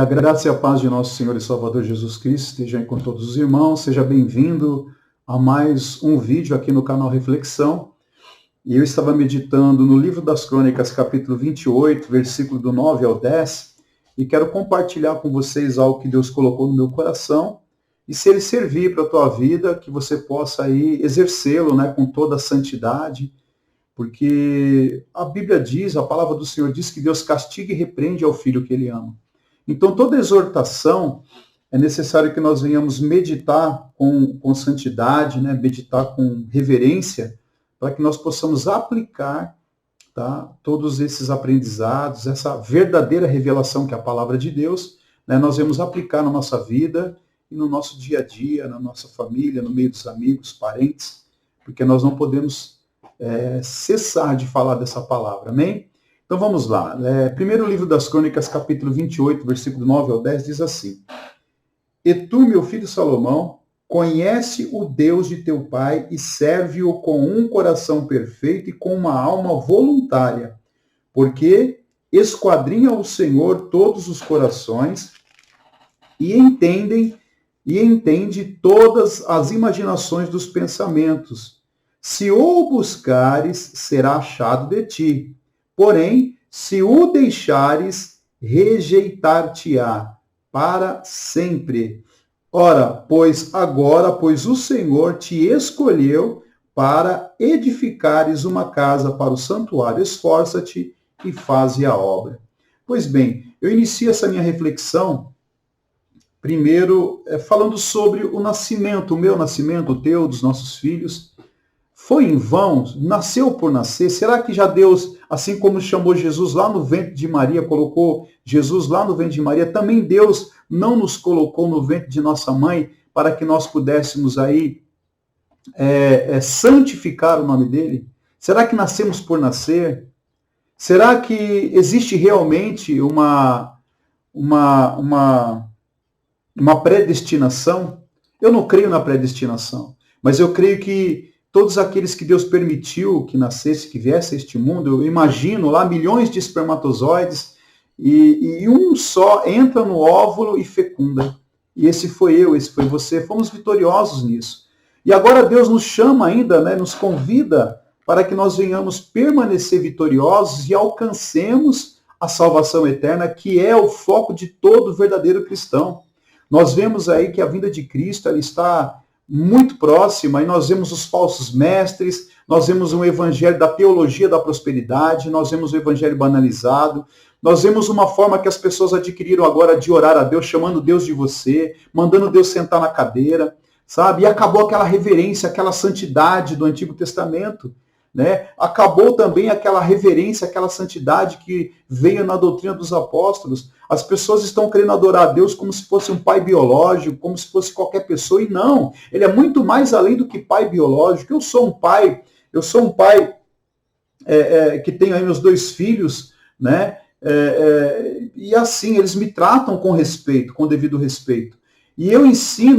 Que a graça e a paz de nosso Senhor e Salvador Jesus Cristo estejam com todos os irmãos. Seja bem-vindo a mais um vídeo aqui no canal Reflexão. E eu estava meditando no livro das Crônicas, capítulo 28, versículo do 9 ao 10, e quero compartilhar com vocês algo que Deus colocou no meu coração, e se ele servir para a tua vida, que você possa aí exercê-lo, né, com toda a santidade, porque a Bíblia diz, a palavra do Senhor diz que Deus castiga e repreende ao filho que ele ama. Então, toda exortação é necessário que nós venhamos meditar com santidade, né? Meditar com reverência, para que nós possamos aplicar, tá, todos esses aprendizados, essa verdadeira revelação que é a palavra de Deus, né? Nós vamos aplicar na nossa vida e no nosso dia a dia, na nossa família, no meio dos amigos, parentes, porque nós não podemos cessar de falar dessa palavra, amém? Então vamos lá. Primeiro livro das Crônicas, capítulo 28, versículo 9 ao 10, diz assim: E tu, meu filho Salomão, conhece o Deus de teu pai e serve-o com um coração perfeito e com uma alma voluntária, porque esquadrinha o Senhor todos os corações e entende todas as imaginações dos pensamentos. Se o buscares, será achado de ti. Porém, se o deixares, rejeitar-te-á para sempre. Ora, pois o Senhor te escolheu para edificares uma casa para o santuário. Esforça-te e faze a obra. Pois bem, eu inicio essa minha reflexão, primeiro, falando sobre o nascimento, o meu nascimento, o teu, dos nossos filhos. Foi em vão? Nasceu por nascer? Será que já Deus, assim como chamou Jesus lá no ventre de Maria, colocou Jesus lá no ventre de Maria, também Deus não nos colocou no ventre de nossa mãe para que nós pudéssemos aí santificar o nome dele? Será que nascemos por nascer? Será que existe realmente uma predestinação? Eu não creio na predestinação, mas eu creio que todos aqueles que Deus permitiu que nascesse, que viesse a este mundo, eu imagino lá milhões de espermatozoides, e um só entra no óvulo e fecunda. E esse foi eu, esse foi você, fomos vitoriosos nisso. E agora Deus nos chama ainda, né, nos convida para que nós venhamos permanecer vitoriosos e alcancemos a salvação eterna, que é o foco de todo verdadeiro cristão. Nós vemos aí que a vinda de Cristo ela está muito próxima, e nós vemos os falsos mestres, nós vemos um evangelho da teologia da prosperidade, nós vemos o evangelho banalizado, nós vemos uma forma que as pessoas adquiriram agora de orar a Deus, chamando Deus de você, mandando Deus sentar na cadeira, sabe? E acabou aquela reverência, aquela santidade do Antigo Testamento, né? Acabou também aquela reverência, aquela santidade que veio na doutrina dos apóstolos. As pessoas estão querendo adorar a Deus como se fosse um pai biológico, como se fosse qualquer pessoa, e não. Ele é muito mais além do que pai biológico. Eu sou um pai que tenho aí meus 2 filhos, né? E assim, eles me tratam com respeito, com devido respeito. E eu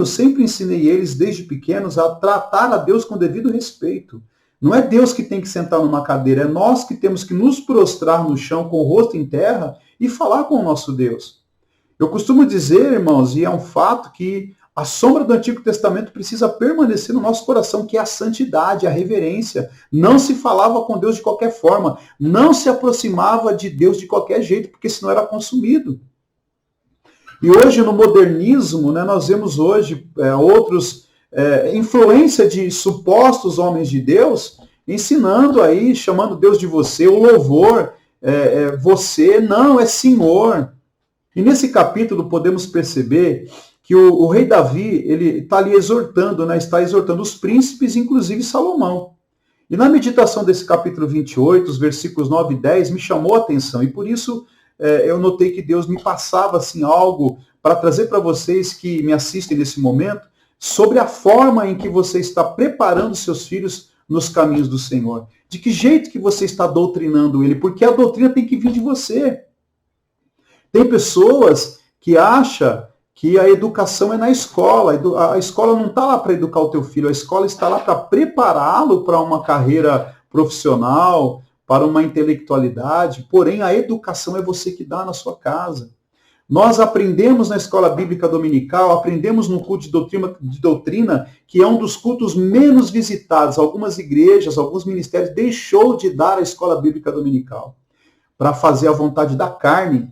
sempre ensinei eles desde pequenos a tratar a Deus com devido respeito. Não é Deus que tem que sentar numa cadeira, é nós que temos que nos prostrar no chão com o rosto em terra e falar com o nosso Deus. Eu costumo dizer, irmãos, e é um fato, que a sombra do Antigo Testamento precisa permanecer no nosso coração, que é a santidade, a reverência. Não se falava com Deus de qualquer forma, não se aproximava de Deus de qualquer jeito, porque senão era consumido. E hoje, no modernismo, né, nós vemos hoje outros... influência de supostos homens de Deus, ensinando aí, chamando Deus de você, o louvor, você não, é Senhor. E nesse capítulo podemos perceber que o rei Davi, ele está ali exortando, né, está exortando os príncipes, inclusive Salomão. E na meditação desse capítulo 28, os versículos 9 e 10, me chamou a atenção, e por isso eu notei que Deus me passava assim, algo para trazer para vocês que me assistem nesse momento, sobre a forma em que você está preparando seus filhos nos caminhos do Senhor. De que jeito que você está doutrinando ele? Porque a doutrina tem que vir de você. Tem pessoas que acham que a educação é na escola. A escola não está lá para educar o teu filho, a escola está lá para prepará-lo para uma carreira profissional, para uma intelectualidade. Porém, a educação é você que dá na sua casa. Nós aprendemos na escola bíblica dominical, aprendemos no culto de doutrina, que é um dos cultos menos visitados. Algumas igrejas, alguns ministérios deixou de dar a escola bíblica dominical para fazer a vontade da carne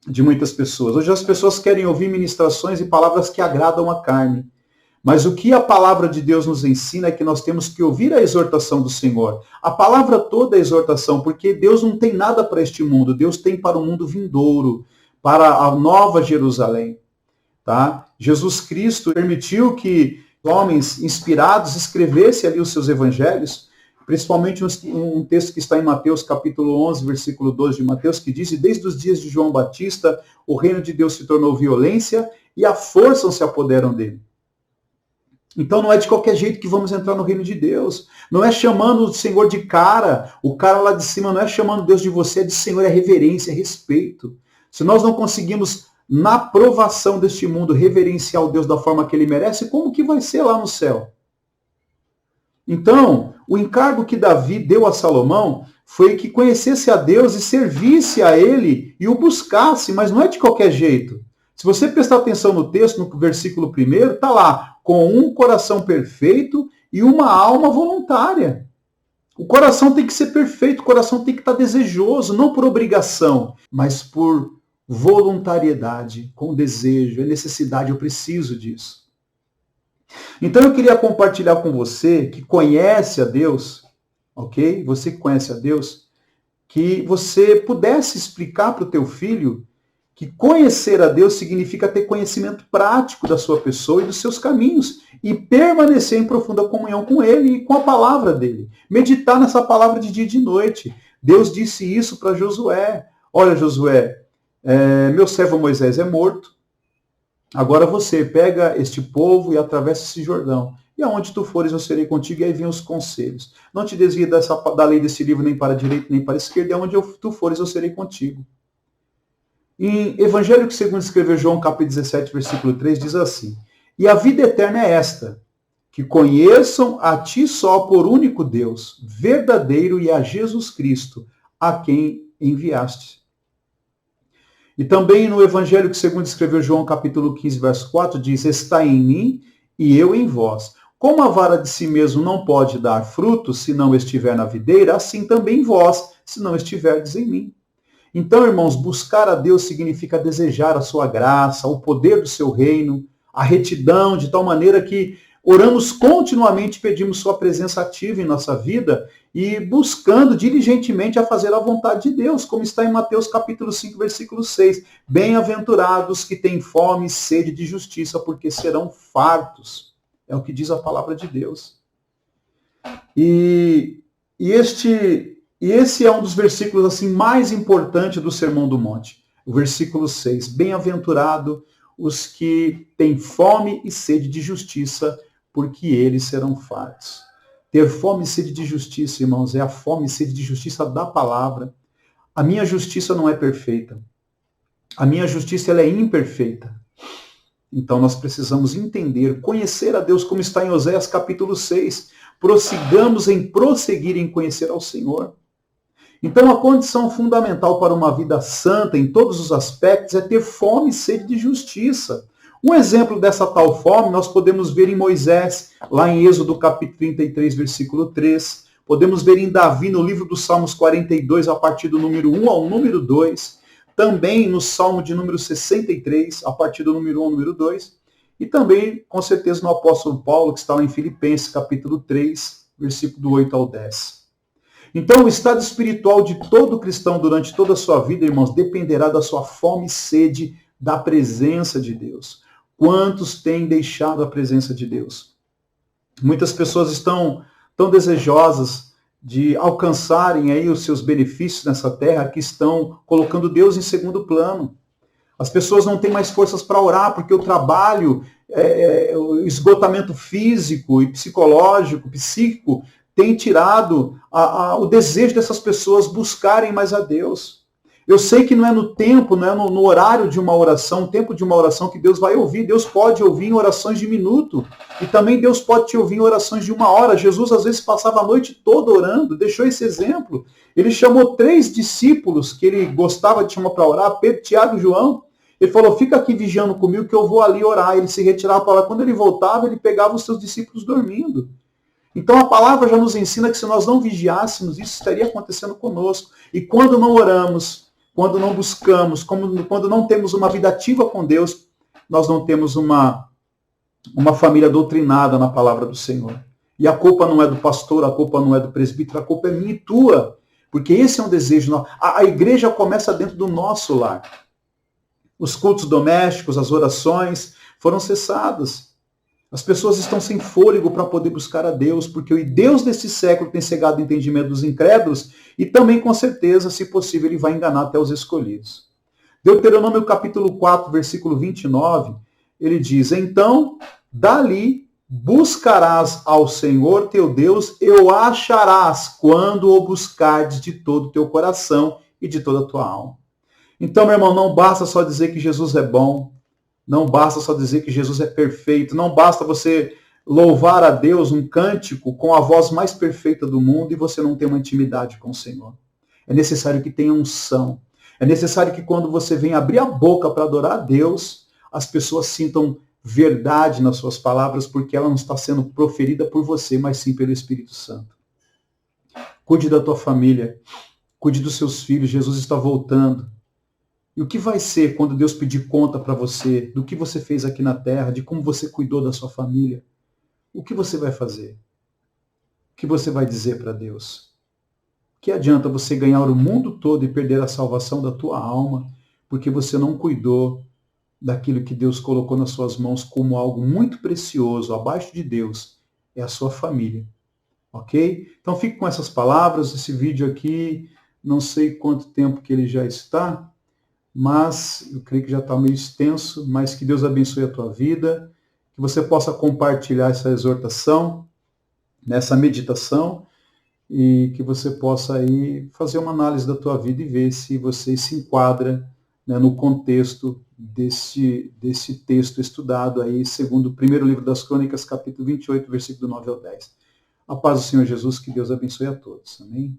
de muitas pessoas. Hoje as pessoas querem ouvir ministrações e palavras que agradam a carne. Mas o que a palavra de Deus nos ensina é que nós temos que ouvir a exortação do Senhor. A palavra toda é exortação, porque Deus não tem nada para este mundo. Deus tem para o mundo vindouro, para a nova Jerusalém. Tá? Jesus Cristo permitiu que homens inspirados escrevessem ali os seus evangelhos, principalmente um texto que está em Mateus capítulo 11, versículo 12 de Mateus, que diz: desde os dias de João Batista, o reino de Deus se tornou violência e a força se apoderam dele. Então não é de qualquer jeito que vamos entrar no reino de Deus. Não é chamando o Senhor de cara, o cara lá de cima não é chamando Deus de você, é de Senhor, é reverência, é respeito. Se nós não conseguimos, na provação deste mundo, reverenciar o Deus da forma que ele merece, como que vai ser lá no céu? Então, o encargo que Davi deu a Salomão foi que conhecesse a Deus e servisse a ele e o buscasse, mas não é de qualquer jeito. Se você prestar atenção no texto, no versículo 1, está lá, com um coração perfeito e uma alma voluntária. O coração tem que ser perfeito, o coração tem que estar desejoso, não por obrigação, mas por voluntariedade, com desejo, é necessidade, eu preciso disso. Então eu queria compartilhar com você que conhece a Deus, ok? Você que conhece a Deus, que você pudesse explicar para o teu filho que conhecer a Deus significa ter conhecimento prático da sua pessoa e dos seus caminhos e permanecer em profunda comunhão com Ele e com a palavra dele. Meditar nessa palavra de dia e de noite. Deus disse isso para Josué. Olha, Josué, meu servo Moisés é morto. Agora você pega este povo e atravessa esse Jordão. E aonde tu fores, eu serei contigo. E aí vem os conselhos. Não te desvie da lei desse livro, nem para a direita, nem para a esquerda. E aonde tu fores, eu serei contigo. Em Evangelho que segundo escreveu João, capítulo 17, versículo 3, diz assim: e a vida eterna é esta, que conheçam a ti só por único Deus, verdadeiro, e a Jesus Cristo, a quem enviaste. E também no Evangelho que segundo escreveu João, capítulo 15, verso 4, diz: está em mim e eu em vós. Como a vara de si mesmo não pode dar fruto se não estiver na videira, assim também vós, se não estiverdes em mim. Então, irmãos, buscar a Deus significa desejar a sua graça, o poder do seu reino, a retidão, de tal maneira que oramos continuamente, pedimos sua presença ativa em nossa vida e buscando diligentemente a fazer a vontade de Deus, como está em Mateus capítulo 5, versículo 6. Bem-aventurados que têm fome e sede de justiça, porque serão fartos. É o que diz a palavra de Deus. E esse é um dos versículos assim mais importantes do Sermão do Monte. O versículo 6. Bem-aventurado os que têm fome e sede de justiça, porque eles serão fartos. Ter fome e sede de justiça, irmãos, é a fome e sede de justiça da palavra. A minha justiça não é perfeita. A minha justiça ela é imperfeita. Então nós precisamos entender, conhecer a Deus, como está em Oséias capítulo 6. Prossigamos em prosseguir em conhecer ao Senhor. Então, a condição fundamental para uma vida santa em todos os aspectos é ter fome e sede de justiça. Um exemplo dessa tal fome nós podemos ver em Moisés, lá em Êxodo capítulo 33, versículo 3. Podemos ver em Davi, no livro dos Salmos 42, a partir do número 1 ao número 2. Também no Salmo de número 63, a partir do número 1 ao número 2. E também, com certeza, no apóstolo Paulo, que está lá em Filipenses capítulo 3, versículo do 8 ao 10. Então, o estado espiritual de todo cristão durante toda a sua vida, irmãos, dependerá da sua fome e sede da presença de Deus. Quantos têm deixado a presença de Deus? Muitas pessoas estão tão desejosas de alcançarem aí os seus benefícios nessa terra que estão colocando Deus em segundo plano. As pessoas não têm mais forças para orar porque o trabalho, o esgotamento físico e psicológico, psíquico, tem tirado o desejo dessas pessoas buscarem mais a Deus. Eu sei que não é no tempo, não é no horário de uma oração, o tempo de uma oração que Deus vai ouvir. Deus pode ouvir em orações de minuto. E também Deus pode te ouvir em orações de 1 hora. Jesus às vezes passava a noite toda orando, deixou esse exemplo. Ele chamou 3 discípulos que ele gostava de chamar para orar, Pedro, Tiago e João. Ele falou, fica aqui vigiando comigo que eu vou ali orar. Ele se retirava para lá. Quando ele voltava, ele pegava os seus discípulos dormindo. Então a palavra já nos ensina que se nós não vigiássemos, isso estaria acontecendo conosco. E quando não oramos, quando não buscamos, quando não temos uma vida ativa com Deus, nós não temos uma família doutrinada na palavra do Senhor. E a culpa não é do pastor, a culpa não é do presbítero, a culpa é minha e tua. Porque esse é um desejo. A igreja começa dentro do nosso lar. Os cultos domésticos, as orações foram cessados. As pessoas estão sem fôlego para poder buscar a Deus, porque o Deus desse século tem cegado o entendimento dos incrédulos e também, com certeza, se possível, ele vai enganar até os escolhidos. Deuteronômio capítulo 4, versículo 29, ele diz, então, dali buscarás ao Senhor teu Deus e o acharás quando o buscardes de todo o teu coração e de toda a tua alma. Então, meu irmão, não basta só dizer que Jesus é bom, não basta só dizer que Jesus é perfeito, não basta você louvar a Deus um cântico com a voz mais perfeita do mundo e você não ter uma intimidade com o Senhor. É necessário que tenha unção. É necessário que quando você vem abrir a boca para adorar a Deus, as pessoas sintam verdade nas suas palavras, porque ela não está sendo proferida por você, mas sim pelo Espírito Santo. Cuide da tua família, cuide dos seus filhos, Jesus está voltando. E o que vai ser quando Deus pedir conta para você do que você fez aqui na terra, de como você cuidou da sua família? O que você vai fazer? O que você vai dizer para Deus? Que adianta você ganhar o mundo todo e perder a salvação da tua alma, porque você não cuidou daquilo que Deus colocou nas suas mãos como algo muito precioso, abaixo de Deus, é a sua família. Ok? Então fique com essas palavras, esse vídeo aqui, não sei quanto tempo que ele já está, mas eu creio que já está meio extenso, mas que Deus abençoe a tua vida, que você possa compartilhar essa exortação, nessa meditação, e que você possa aí fazer uma análise da tua vida e ver se você se enquadra, né, no contexto desse texto estudado aí, segundo o primeiro livro das Crônicas, capítulo 28, versículo 9 ao 10. A paz do Senhor Jesus, que Deus abençoe a todos. Amém?